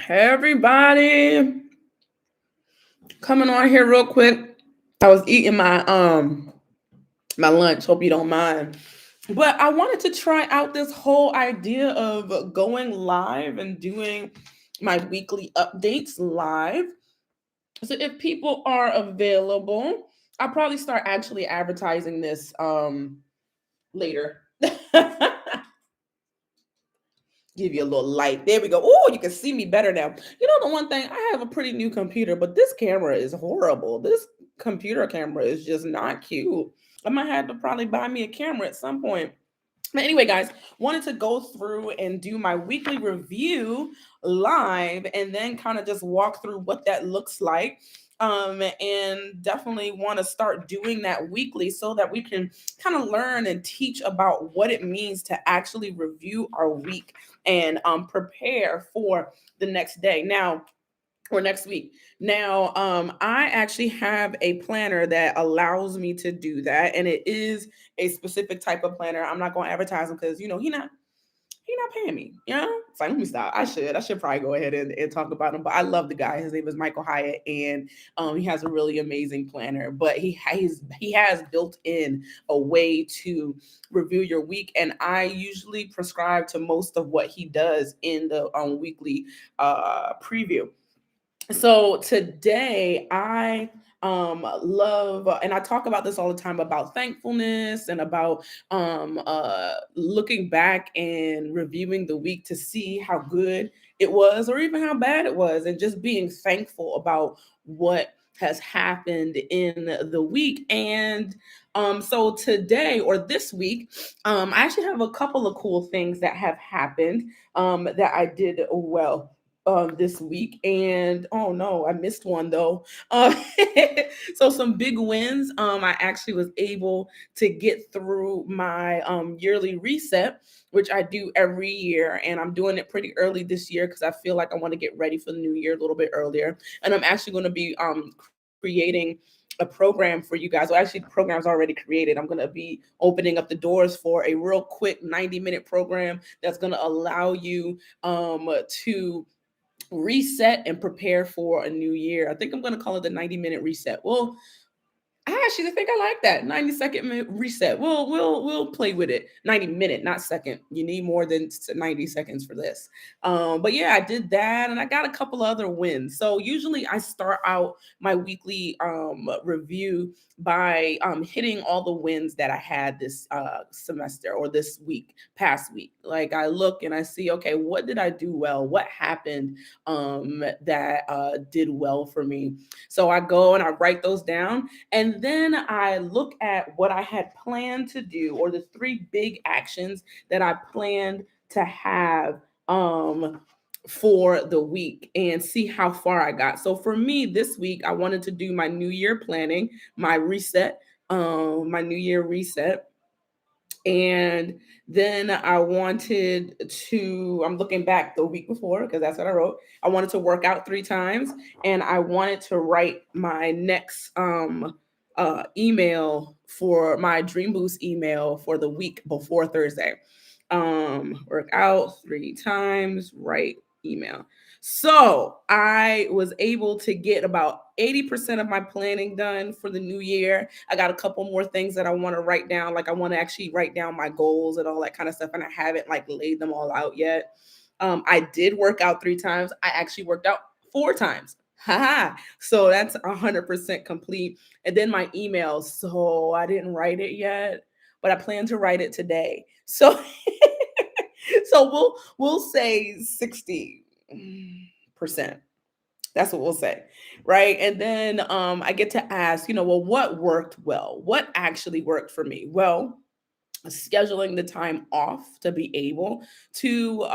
Hey everybody, coming on here real quick. I was eating my lunch. Hope you don't mind. But I wanted to try out this whole idea of going live and doing my weekly updates live. So if people are available, I'll probably start actually advertising this later. Give you a little light. There we go. Oh, you can see me better now. You know, the one thing, I have a pretty new computer, but this camera is horrible. This computer camera is just not cute. I might have to probably buy me a camera at some point. But anyway, guys, wanted to go through and do my weekly review live and then kind of just walk through what that looks like. And definitely want to start doing that weekly so that we can kind of learn and teach about what it means to actually review our week and prepare for the next day. Now, or next week. Now, I actually have a planner that allows me to do that, and it is a specific type of planner. I'm not going to advertise him because he not paying me. You know, it's like, let me stop. I should probably go ahead and talk about him. But I love the guy. His name is Michael Hyatt, and he has a really amazing planner. But he has built in a way to review your week, and I usually prescribe to most of what he does in the weekly preview. So today I love and I talk about this all the time about thankfulness and about looking back and reviewing the week to see how good it was or even how bad it was, and just being thankful about what has happened in the week. And so today or this week, I actually have a couple of cool things that have happened that I did well this week. And oh no, I missed one though. So some big wins. I actually was able to get through my yearly reset, which I do every year, and I'm doing it pretty early this year because I feel like I want to get ready for the new year a little bit earlier. And I'm actually going to be creating a program for you guys. Well, actually, the program's already created. I'm going to be opening up the doors for a real quick 90-minute program that's going to allow you to reset and prepare for a new year. I think I'm going to call it the 90-minute reset. Well, I actually think I like that 90-second reset. We'll play with it. 90-minute, not second. You need more than 90 seconds for this. But yeah, I did that, and I got a couple of other wins. So usually I start out my weekly review by hitting all the wins that I had this semester or this week, past week. Like I look and I see, okay, what did I do well? What happened that did well for me? So I go and I write those down, and then I look at what I had planned to do, or the three big actions that I planned to have for the week, and see how far I got. So for me this week, I wanted to do my new year planning, my reset, my new year reset. And then I wanted to, I'm looking back the week before because that's what I wrote. I wanted to work out 3 times, and I wanted to write my next email for my Dream Boost email for the week before Thursday. Work out 3 times, write email. So I was able to get about 80% of my planning done for the new year. I got a couple more things that I want to write down. Like I want to actually write down my goals and all that kind of stuff. And I haven't like laid them all out yet. I did work out 3 times. I actually worked out 4 times. Haha. So that's 100% complete. And then my email. So I didn't write it yet, but I plan to write it today. So so we'll say 60%. That's what we'll say. Right. And then I get to ask, well, what worked well? What actually worked for me? Well, scheduling the time off to be able to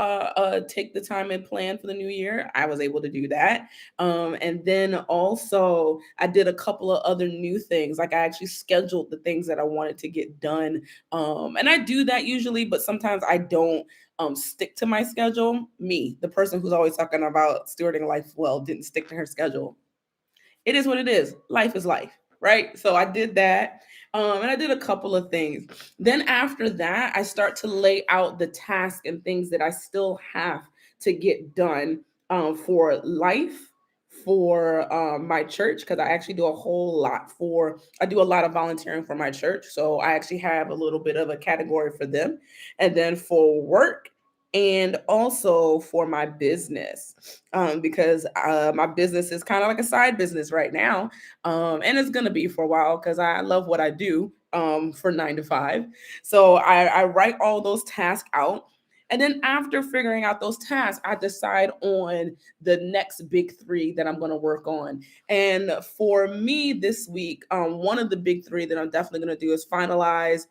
take the time and plan for the new year. I was able to do that. And then also, I did a couple of other new things. Like I actually scheduled the things that I wanted to get done. And I do that usually, but sometimes I don't stick to my schedule. Me, the person who's always talking about stewarding life well, didn't stick to her schedule. It is what it is. Life is life, right? So I did that. And I did a couple of things. Then after that, I start to lay out the task and things that I still have to get done for life, for my church, because I actually do a whole lot for, I do a lot of volunteering for my church. So I actually have a little bit of a category for them. And then for work, and also for my business, because my business is kind of like a side business right now, and it's going to be for a while because I love what I do, for 9 to 5. So I write all those tasks out, and then after figuring out those tasks, I decide on the next big three that I'm going to work on. And for me this week, one of the big three that I'm definitely going to do is finalize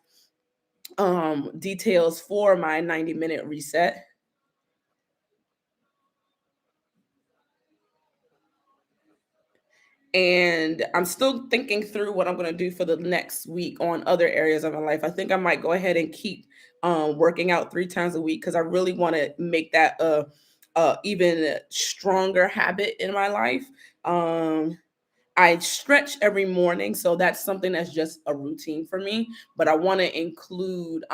details for my 90-minute reset. And I'm still thinking through what I'm going to do for the next week on other areas of my life. I think I might go ahead and keep working out 3 times a week because I really want to make that a even stronger habit in my life. Um, I stretch every morning, so that's something that's just a routine for me. But I want to include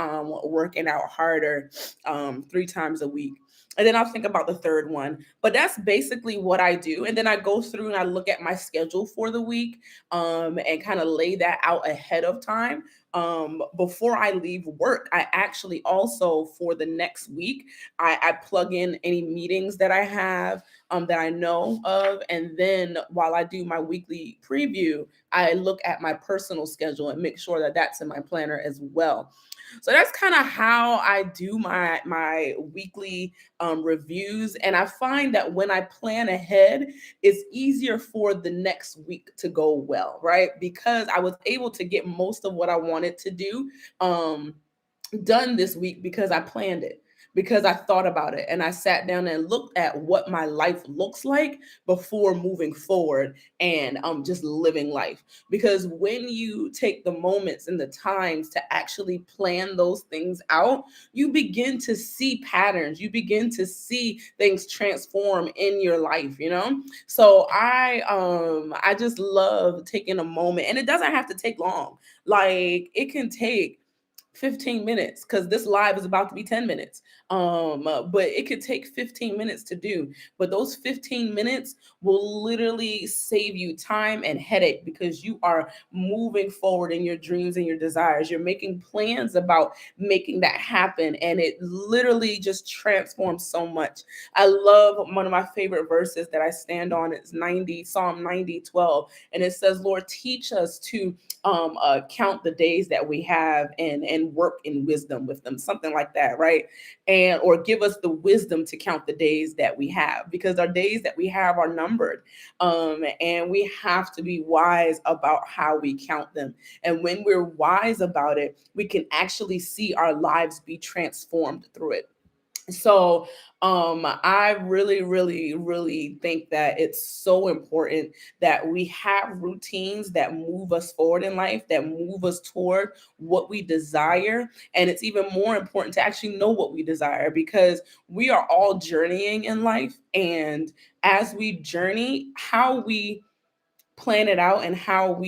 working out harder 3 times a week. And then I'll think about the third one. But that's basically what I do. And then I go through and I look at my schedule for the week, and kind of lay that out ahead of time. Before I leave work, I actually also, for the next week, I plug in any meetings that I have, that I know of. And then while I do my weekly preview, I look at my personal schedule and make sure that that's in my planner as well. So that's kind of how I do my weekly reviews. And I find that when I plan ahead, it's easier for the next week to go well, right? Because I was able to get most of what I wanted to do. Done this week because I planned it, because I thought about it and I sat down and looked at what my life looks like before moving forward and just living life. Because when you take the moments and the times to actually plan those things out, you begin to see patterns, you begin to see things transform in your life, you know? So I just love taking a moment, and it doesn't have to take long. Like it can take 15 minutes because this live is about to be 10 minutes, but it could take 15 minutes to do. But those 15 minutes will literally save you time and headache, because you are moving forward in your dreams and your desires. You're making plans about making that happen, and it literally just transforms so much. I love one of my favorite verses that I stand on. It's 90 Psalm 90:12, and it says, Lord, teach us to count the days that we have, and work in wisdom with them, something like that, right? And or give us the wisdom to count the days that we have, because our days that we have are numbered, and we have to be wise about how we count them. And when we're wise about it, we can actually see our lives be transformed through it. So I really think that it's so important that we have routines that move us forward in life, that move us toward what we desire. And it's even more important to actually know what we desire, because we are all journeying in life. And as we journey, how we plan it out and how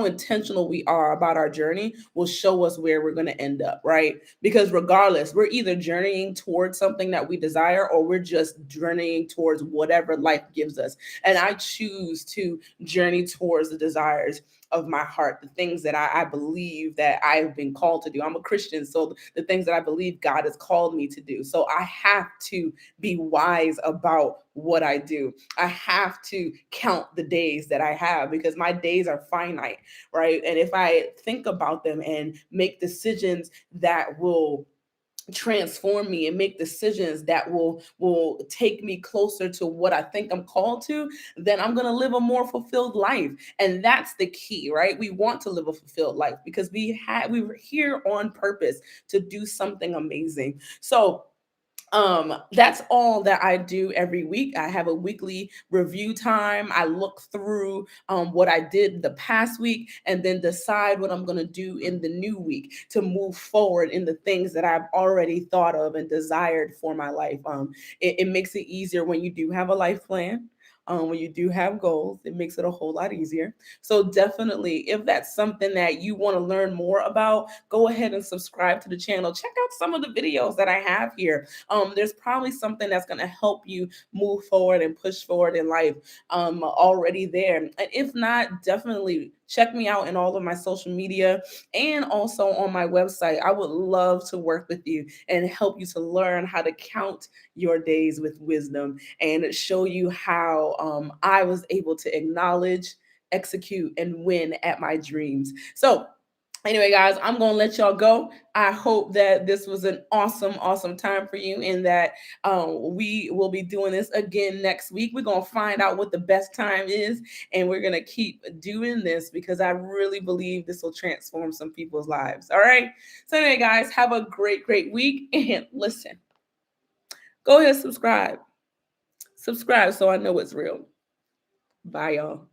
intentional we are about our journey will show us where we're going to end up, right? Because regardless, we're either journeying towards something that we desire, or we're just journeying towards whatever life gives us. And I choose to journey towards the desires of my heart, the things that I believe that I've been called to do. I'm a Christian, so the things that I believe God has called me to do. So I have to be wise about what I do. I have to count the days that I have, because my days are finite, right? And if I think about them and make decisions that will transform me, and make decisions that will take me closer to what I think I'm called to, then I'm going to live a more fulfilled life. And that's the key, right? We want to live a fulfilled life because we were here on purpose to do something amazing. So that's all that I do every week. I have a weekly review time. I look through what I did the past week, and then decide what I'm going to do in the new week to move forward in the things that I've already thought of and desired for my life. It makes it easier when you do have a life plan. when you do have goals. It makes it a whole lot easier. So definitely, if that's something that you want to learn more about, go ahead and subscribe to the channel. Check out some of the videos that I have here. There's probably something that's going to help you move forward and push forward in life already there. And if not, definitely check me out in all of my social media and also on my website. I would love to work with you and help you to learn how to count your days with wisdom and show you how I was able to acknowledge, execute, and win at my dreams. So, anyway, guys, I'm going to let y'all go. I hope that this was an awesome, awesome time for you and that we will be doing this again next week. We're going to find out what the best time is and we're going to keep doing this because I really believe this will transform some people's lives. All right. So, anyway, guys, have a great, great week. And listen, go ahead, subscribe so I know it's real. Bye, y'all.